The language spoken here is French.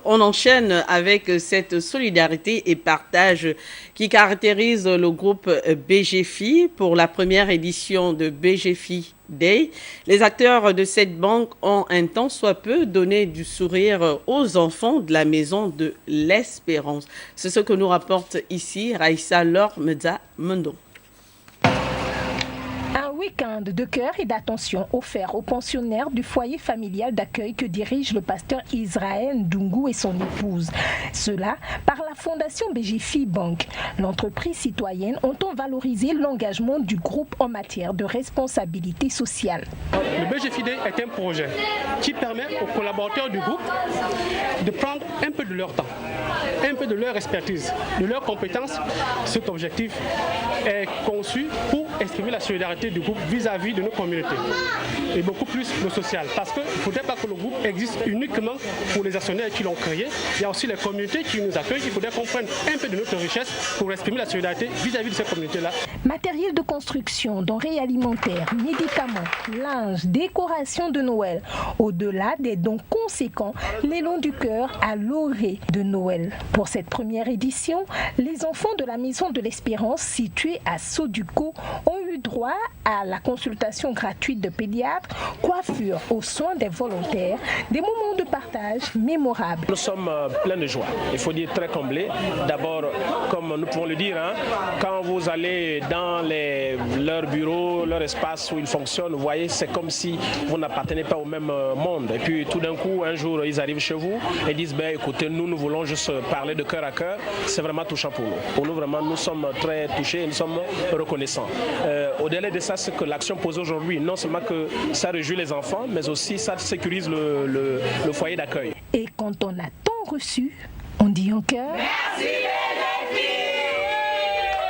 on enchaîne avec cette solidarité et partage qui caractérise le groupe BGFI pour la première édition de BGFI Day. Les acteurs de cette banque ont un tant soit peu donné du sourire aux enfants de la maison de l'Espérance. C'est ce que nous rapporte ici Raïssa Laure Medza Mendo. Un week-end de cœur et d'attention offert aux pensionnaires du foyer familial d'accueil que dirige le pasteur Israël Ndungu et son épouse. Cela par la fondation BGFI Bank. L'entreprise citoyenne entend valoriser l'engagement du groupe en matière de responsabilité sociale. Le BGFI Day est un projet qui permet aux collaborateurs du groupe de prendre un peu de leur temps, un peu de leur expertise, de leurs compétences. Cet objectif est conçu pour exprimer la solidarité du groupe vis-à-vis de nos communautés et beaucoup plus le social, parce qu'il ne faudrait pas que le groupe existe uniquement pour les actionnaires qui l'ont créé. Il y a aussi les communautés qui nous accueillent. Il faudrait qu'on prenne un peu de notre richesse pour exprimer la solidarité vis-à-vis de ces communautés-là. Matériel de construction, denrées alimentaires, médicaments, linge, décoration de Noël. Au-delà des dons conséquents, l'élan du cœur à l'orée de Noël. Pour cette première édition, les enfants de la Maison de l'Espérance située à Soduco ont eu droit à la consultation gratuite de pédiatres, coiffure aux soins des volontaires, des moments de partage mémorables. Nous sommes pleins de joie, il faut dire très comblés. D'abord, comme nous pouvons le dire, quand vous allez dans leur bureau, leur espace où ils fonctionnent, vous voyez, c'est comme si vous n'appartenez pas au même monde. Et puis tout d'un coup, un jour, ils arrivent chez vous et disent, écoutez, nous voulons juste parler de cœur à cœur. C'est vraiment touchant pour nous. Pour nous, vraiment, nous sommes très touchés et nous sommes reconnaissants. Au-delà de ça, c'est que l'action posée aujourd'hui, non seulement que ça réjouit les enfants, mais aussi ça sécurise le foyer d'accueil. Et quand on a tant reçu, on dit en cœur. Merci.